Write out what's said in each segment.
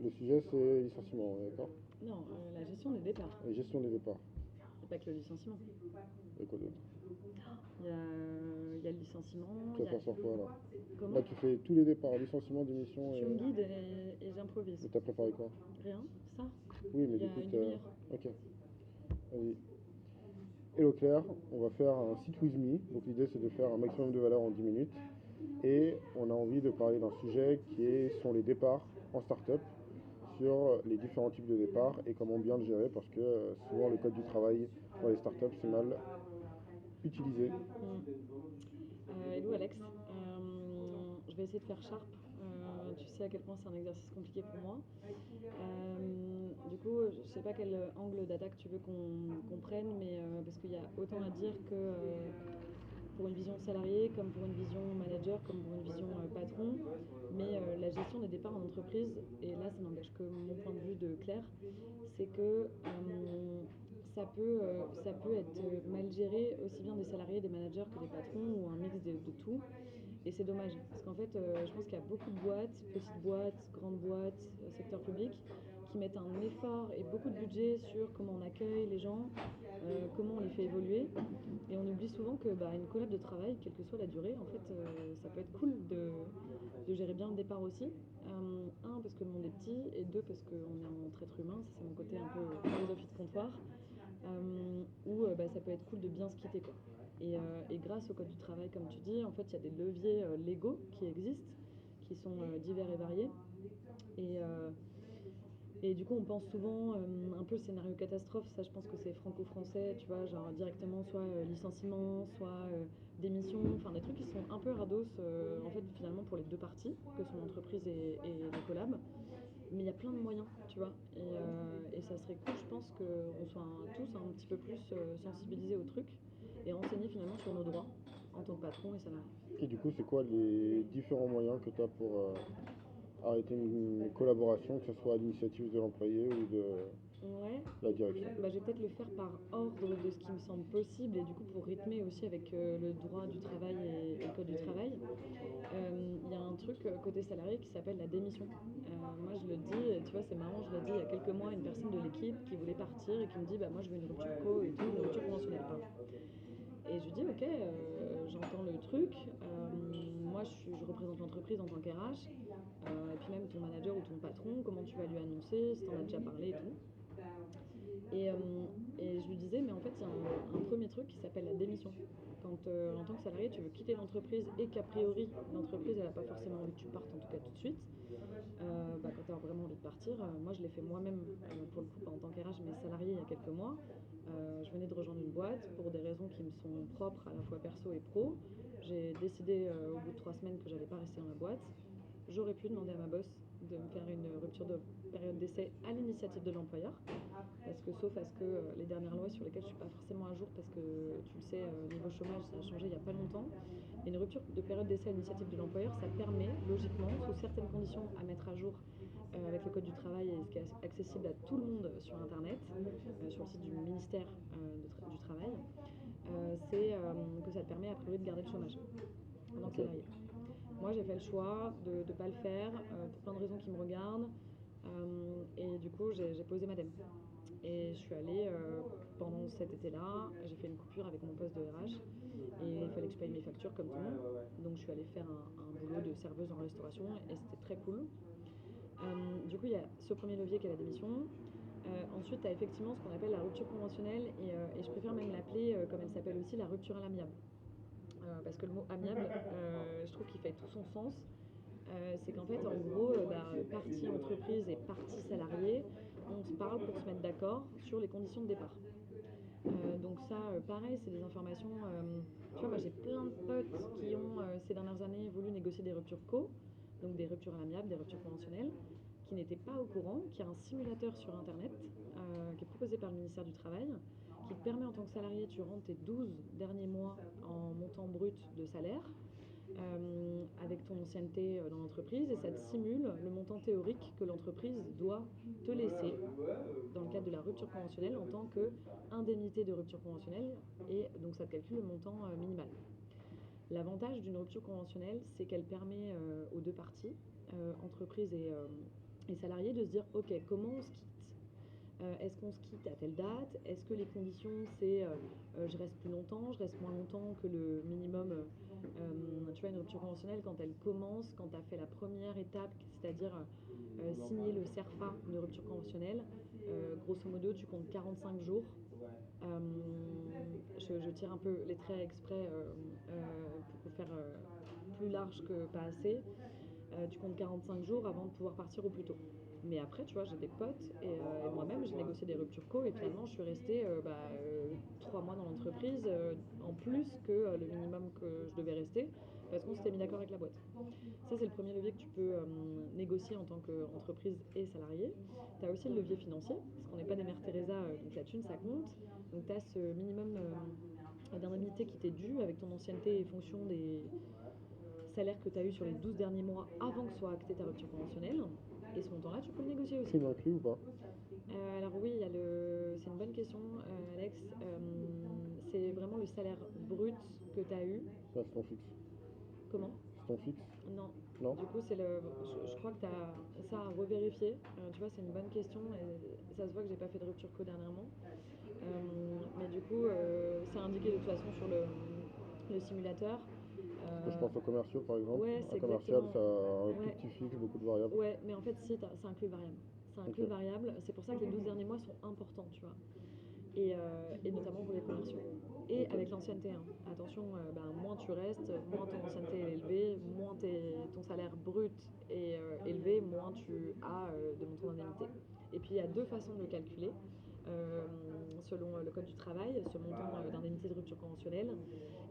Le sujet, c'est licenciement, d'accord? Non, la gestion des départs. Et gestion des départs. Et pas que le licenciement. Et quoi d'autre? Il y a le licenciement, Tu il vas y a... faire sur quoi là? Là, Comment? tu fais tous les départs, licenciement, démission Tu me et. guides et j'improvise. Mais t'as préparé quoi? Rien, ça, Oui, mais il y du a coup, une t'as. demi-heure. Ok. Vas-y. Hello Claire, on va faire un site with me. Donc l'idée c'est de faire un maximum de valeur en 10 minutes. Et on a envie de parler d'un sujet sont les départs en start-up, sur les différents types de départs et comment bien le gérer parce que souvent le code du travail dans les startups c'est mal utilisé. Hello Alex. Je vais essayer de faire sharp. Tu sais à quel point c'est un exercice compliqué pour moi. Du coup, je sais pas quel angle d'attaque tu veux qu'on prenne, mais parce qu'il y a autant à dire que pour une vision salarié, comme pour une vision manager, comme pour une vision patron. Mais la gestion des départs en entreprise, et là ça n'engage que mon point de vue de Claire, c'est que ça peut être mal géré aussi bien des salariés, des managers que des patrons ou un mix de tout. Et c'est dommage, parce qu'en fait, je pense qu'il y a beaucoup de boîtes, petites boîtes, grandes boîtes, secteur public, qui mettent un effort et beaucoup de budget sur comment on accueille les gens, comment on les fait évoluer. Et on oublie souvent que une collab de travail, quelle que soit la durée, en fait, ça peut être cool de gérer bien le départ aussi. Un, parce que le monde est petit, et deux, parce qu'on est en traître humain, ça c'est mon côté un peu philosophie de comptoir, où ça peut être cool de bien se quitter, quoi. Et grâce au code du travail, comme tu dis, en fait, il y a des leviers légaux qui existent, qui sont divers et variés. Et, euh, et du coup, on pense souvent un peu scénario catastrophe. Ça, je pense que c'est franco-français, tu vois, genre directement soit licenciement, soit démission, enfin des trucs qui sont un peu rados, en fait, finalement, pour les deux parties, que sont l'entreprise et les collabs. Mais il y a plein de moyens, tu vois. Et ça serait cool, je pense, qu'on soit tous un petit peu plus sensibilisés au truc et renseignés finalement sur nos droits en tant que patron et salarié. Et du coup, c'est quoi les différents moyens que tu as pour arrêter une collaboration, que ce soit à l'initiative de l'employé ou de Ouais, la direction? je vais peut-être le faire par ordre de ce qui me semble possible et du coup pour rythmer aussi avec le droit du travail et le code du travail. Il y a un truc côté salarié qui s'appelle la démission. Moi je le dis, tu vois c'est marrant, je l'ai dit il y a quelques mois à une personne de l'équipe qui voulait partir et qui me dit moi je veux une rupture co et tout, une rupture conventionnelle pardon. Et je lui dis ok, j'entends le truc, moi je représente l'entreprise en tant qu'RH, et puis même ton manager ou ton patron, comment tu vas lui annoncer, si t'en as déjà parlé et tout. Et, euh, et je lui disais, mais en fait, il y a un premier truc qui s'appelle la démission. Quand en tant que salarié, tu veux quitter l'entreprise et qu'a priori, l'entreprise, elle n'a pas forcément envie que tu partes, en tout cas tout de suite, quand tu as vraiment envie de partir, moi je l'ai fait moi-même pour le coup, pas en tant qu'RH, mais salarié il y a quelques mois. Je venais de rejoindre une boîte pour des raisons qui me sont propres à la fois perso et pro. J'ai décidé au bout de 3 semaines que j'allais pas rester dans la boîte. J'aurais pu demander à ma boss de me faire une rupture de période d'essai à l'initiative de l'employeur. Parce que, sauf à ce que les dernières lois sur lesquelles je ne suis pas forcément à jour, parce que tu le sais, niveau chômage, ça a changé il n'y a pas longtemps. Et une rupture de période d'essai à l'initiative de l'employeur, ça permet logiquement, sous certaines conditions à mettre à jour avec le code du travail et ce qui est accessible à tout le monde sur Internet, sur le site du ministère du Travail, c'est que ça te permet a priori de garder le chômage en tant que Ok. salarié. Moi, j'ai fait le choix de ne pas le faire pour plein de raisons qui me regardent. Et du coup, j'ai posé ma dème. Et je suis allée pendant cet été-là, j'ai fait une coupure avec mon poste de RH et il fallait que je paye mes factures comme tout le monde. Donc je suis allée faire un boulot de serveuse en restauration et c'était très cool. Du coup, il y a ce premier levier qui est la démission. Ensuite, tu as effectivement ce qu'on appelle la rupture conventionnelle et je préfère même l'appeler, comme elle s'appelle aussi, la rupture à l'amiable. Parce que le mot amiable, je trouve qu'il fait tout son sens. C'est qu'en fait, en gros, partie entreprise et partie salarié, on se parle pour se mettre d'accord sur les conditions de départ. Donc ça, pareil, c'est des informations. Tu vois, moi j'ai plein de potes qui ont ces dernières années voulu négocier des ruptures co, donc des ruptures à l'amiable, des ruptures conventionnelles, qui n'étaient pas au courant, qui a un simulateur sur Internet qui est proposé par le ministère du Travail, qui te permet en tant que salarié, tu rentres tes 12 derniers mois en montant brut de salaire, avec ton ancienneté dans l'entreprise et ça te simule le montant théorique que l'entreprise doit te laisser dans le cadre de la rupture conventionnelle en tant qu'indemnité de rupture conventionnelle et donc ça te calcule le montant minimal. L'avantage d'une rupture conventionnelle, c'est qu'elle permet aux deux parties, entreprise et salariés de se dire, ok, comment on se quitte? Est-ce qu'on se quitte à telle date? Est-ce que les conditions, c'est je reste plus longtemps, je reste moins longtemps que le minimum? Tu vois, une rupture conventionnelle, quand elle commence, quand tu as fait la première étape, c'est-à-dire signer le CERFA de rupture conventionnelle, grosso modo, tu comptes 45 jours. Je tire un peu les traits exprès pour faire plus large que pas assez. Tu comptes 45 jours avant de pouvoir partir au plus tôt. Mais après, tu vois, j'ai des potes et moi-même, j'ai négocié des ruptures co et finalement, je suis restée 3 mois dans l'entreprise en plus que le minimum que je devais rester parce qu'on s'était mis d'accord avec la boîte. Ça, c'est le premier levier que tu peux négocier en tant qu'entreprise et salarié. Tu as aussi le levier financier, parce qu'on n'est pas des mères Teresa, donc la thune, ça compte. Donc tu as ce minimum d'indemnité qui t'est dû avec ton ancienneté et fonction des salaires que tu as eu sur les 12 derniers mois avant que soit actée ta rupture conventionnelle. Et ce montant-là, tu peux le négocier aussi. Prime inclus ou pas? Alors oui, c'est une bonne question, Alex. C'est vraiment le salaire brut que tu as eu. Ça, c'est ton fixe. Comment? C'est ton fixe? Non. Non? Du coup, je crois que tu as ça à revérifier. Tu vois, c'est une bonne question et ça se voit que j'ai pas fait de rupture co dernièrement. Mais du coup, c'est indiqué de toute façon sur le simulateur. Parce que je pense aux commerciaux, par exemple. Ouais, c'est Un commercial, exactement. ça a un tout Ouais. petit fixe, beaucoup de variables. Ouais, mais en fait, si, ça inclut le variable. Ça inclut Ok. le variable. C'est pour ça que les 12 derniers mois sont importants, tu vois. Et notamment pour les commerciaux. Et Ok. avec l'ancienneté, hein. Attention, moins tu restes, moins ton ancienneté est élevée, moins ton salaire brut est élevé, moins tu as de montant d'indemnité. Et puis il y a deux façons de le calculer. Selon le code du travail, ce montant d'indemnité de rupture conventionnelle.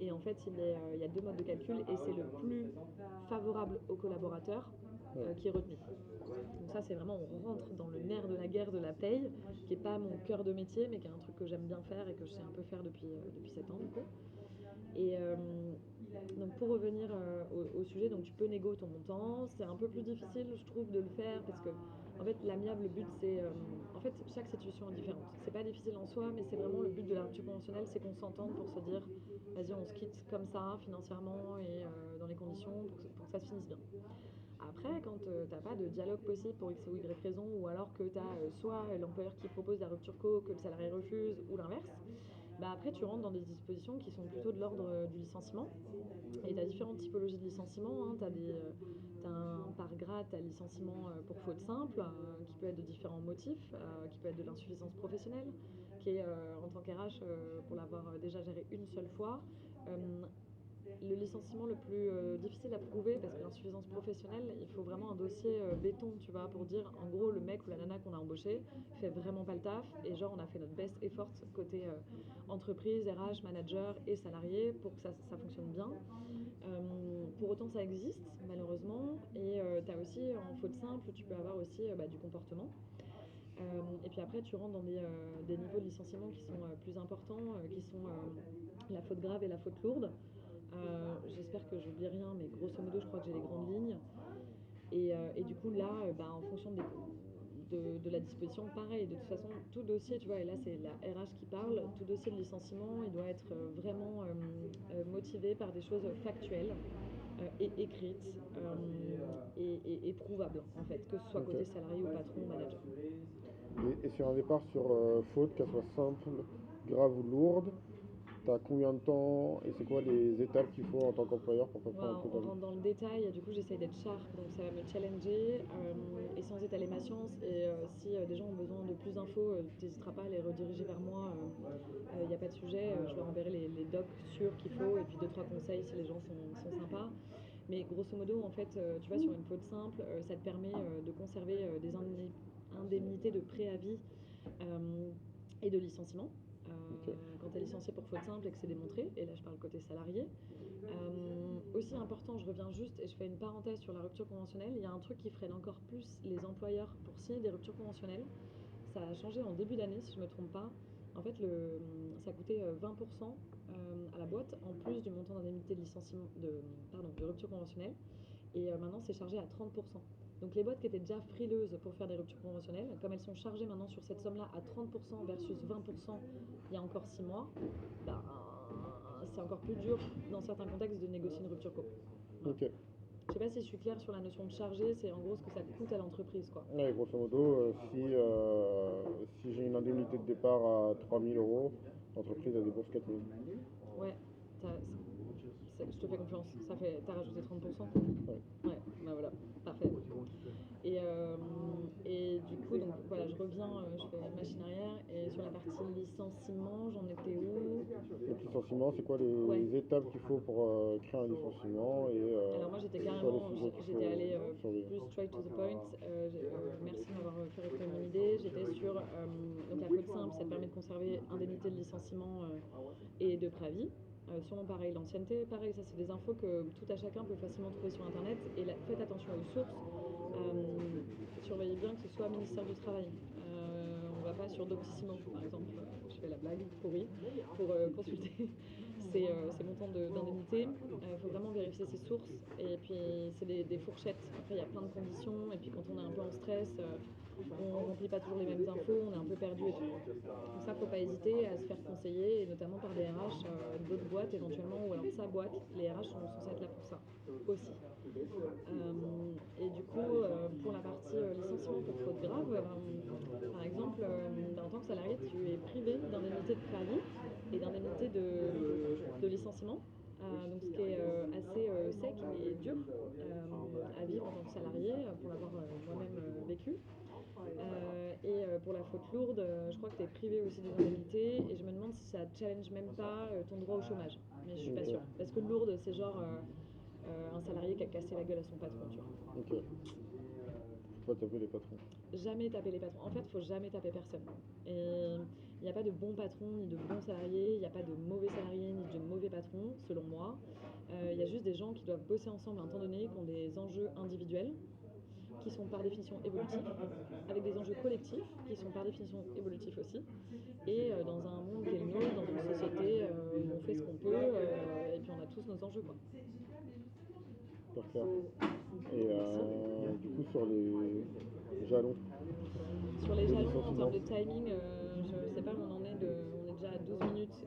Et en fait, il y a deux modes de calcul et c'est le plus favorable aux collaborateurs qui est retenu. Donc ça, c'est vraiment, on rentre dans le nerf de la guerre de la paye, qui n'est pas mon cœur de métier, mais qui est un truc que j'aime bien faire et que je sais un peu faire depuis 7 ans, du coup. Et donc pour revenir au sujet, donc tu peux négo ton montant. C'est un peu plus difficile, je trouve, de le faire parce que en fait l'amiable, le but c'est en fait chaque situation est différente. C'est pas difficile en soi, mais c'est vraiment le but de la rupture conventionnelle, c'est qu'on s'entende pour se dire vas-y on se quitte comme ça financièrement et dans les conditions pour que ça se finisse bien. Après, quand t'as pas de dialogue possible pour X ou Y raison, ou alors que t'as soit l'employeur qui propose la rupture co, que le salarié refuse, ou l'inverse, après tu rentres dans des dispositions qui sont plutôt de l'ordre du licenciement. Et tu as différentes typologies de licenciement. Hein. Tu as un par grade, tu as licenciement pour faute simple, qui peut être de différents motifs, qui peut être de l'insuffisance professionnelle, qui est en tant qu'RH, pour l'avoir déjà géré une seule fois, le licenciement le plus difficile à prouver, parce que l'insuffisance professionnelle, il faut vraiment un dossier béton, tu vois, pour dire en gros le mec ou la nana qu'on a embauché fait vraiment pas le taf, et genre on a fait notre best effort côté entreprise, RH, manager et salarié pour que ça fonctionne bien. Pour autant ça existe malheureusement, et tu as aussi en faute simple, tu peux avoir aussi du comportement. Et puis après tu rentres dans des niveaux de licenciement qui sont plus importants, qui sont la faute grave et la faute lourde. J'espère que j'oublie rien, mais grosso modo, je crois que j'ai les grandes lignes. Et du coup, là, en fonction de la disposition, pareil. De toute façon, tout dossier, tu vois, et là, c'est la RH qui parle, tout dossier de licenciement, il doit être vraiment motivé par des choses factuelles et écrites et prouvables, en fait, que ce soit Ok. côté salarié ou patron ou manager. Et sur un départ sur faute, qu'elle soit simple, grave ou lourde, t'as combien de temps et c'est quoi les étapes qu'il faut en tant qu'employeur pour préparer un peu On ta vie? rentre dans le détail, du coup j'essaye d'être sharp, donc ça va me challenger et sans étaler ma science. Et si des gens ont besoin de plus d'infos, t'hésiteras pas à les rediriger vers moi, il n'y a pas de sujet, je leur enverrai les docs sûrs qu'il faut et puis 2-3 conseils si les gens sont sympas. Mais grosso modo, en fait, tu vois, sur une faute simple, ça te permet de conserver des indemnités de préavis et de licenciement. Ok. Quand tu es licencié pour faute simple et que c'est démontré, et là je parle côté salarié. Aussi important, je reviens juste et je fais une parenthèse sur la rupture conventionnelle, il y a un truc qui freine encore plus les employeurs pour signer des ruptures conventionnelles. Ça a changé en début d'année si je ne me trompe pas. En fait, ça coûtait 20% à la boîte en plus du montant d'indemnité de licenciement, de rupture conventionnelle. Et maintenant, c'est chargé à 30%. Donc les boîtes qui étaient déjà frileuses pour faire des ruptures conventionnelles, comme elles sont chargées maintenant sur cette somme-là à 30% versus 20% il y a encore 6 mois, c'est encore plus dur dans certains contextes de négocier une rupture co. Voilà. Ok. Je sais pas si je suis claire sur la notion de chargé, c'est en gros ce que ça coûte à l'entreprise, quoi. Ouais, grosso modo, si j'ai une indemnité de départ à 3 000 euros, l'entreprise elle débourse 4 000. Ouais, je te fais confiance. T'as rajouté 30%. Ouais. Ouais, bah voilà, parfait. Et du coup, donc voilà, je reviens, je fais machine arrière. Et sur la partie licenciement, j'en étais où? Donc licenciement, c'est quoi les Ouais. étapes qu'il faut pour créer un licenciement et Alors moi j'étais c'est quoi les carrément, sujets qu'il j'étais faut allée surveiller? plus straight to the point. Merci de m'avoir fait retenir mon idée. J'étais sur donc la faute simple, ça te permet de conserver indemnité de licenciement et de préavis. Sûrement pareil, l'ancienneté, pareil, ça c'est des infos que tout à chacun peut facilement trouver sur internet. Et faites attention aux sources. Surveillez bien que ce soit ministère du Travail. On va pas sur Doctissimo par exemple. Je fais la blague pourrie pour consulter ces montants d'indemnité. Il faut vraiment vérifier ses sources. Et puis, c'est des fourchettes. Après, il y a plein de conditions. Et puis, quand on est un peu en stress, on ne remplit pas toujours les mêmes infos, on est un peu perdu et tout. Donc ça, faut pas hésiter à se faire conseiller, et notamment par des RH d'autres boîtes éventuellement, ou alors de sa boîte. Les RH sont censés être là pour ça aussi. Et du coup, pour la partie licenciement pour faute grave, par exemple, en tant que salarié, tu es privé d'indemnité de préavis et d'indemnité de licenciement. Donc ce qui est assez sec et dur à vivre en tant que salarié, pour l'avoir moi-même vécu. Pour la faute lourde, je crois que tu es privé aussi des indemnités, et je me demande si ça challenge même pas ton droit au chômage. Mais je suis pas sûre. Parce que lourde, c'est genre un salarié qui a cassé la gueule à son patron, tu vois. Ok. Faut pas taper les patrons. Jamais taper les patrons. En fait, faut jamais taper personne. Et il n'y a pas de bons patrons ni de bons salariés, il n'y a pas de mauvais salariés ni de mauvais patrons, selon moi. Il y a juste des gens qui doivent bosser ensemble à un temps donné, qui ont des enjeux individuels, qui sont par définition évolutifs, avec des enjeux collectifs, qui sont par définition évolutifs aussi. Et dans un monde qui est le nôtre, dans une société où on fait ce qu'on peut, et puis on a tous nos enjeux, quoi. Super clair. Et du coup, sur les jalons. Sur les jalons, en licenciement. termes de timing, je sais pas où on en est, on est déjà à 12 minutes,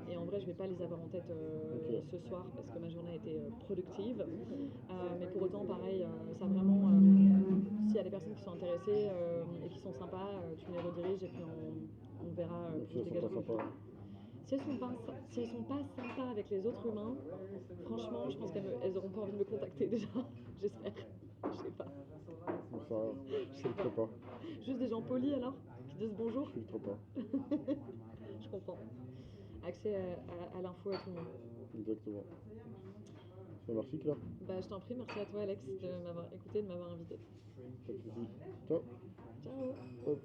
et en vrai je vais pas les avoir en tête Ok. ce soir parce que ma journée a été productive. Mais pour autant, pareil, ça vraiment, s'il y a des personnes qui sont intéressées et qui sont sympas, tu me les rediriges et puis on verra Donc pour si se elles sont dégager pas au plus sympas. tôt. Si elles sont pas sympas avec les autres humains, franchement, je pense qu'elles auront pas envie de me contacter déjà. J'espère. Je sais pas. Donc ça, je filtre pas. Juste des gens polis alors, qui disent bonjour. Je filtre pas. Je comprends. Accès à l'info à tout le monde. Exactement. Merci Claire. Bah, je t'en prie, merci à toi Alex de m'avoir écouté, de m'avoir invité. Pas de soucis. Ciao. Ciao. Hop.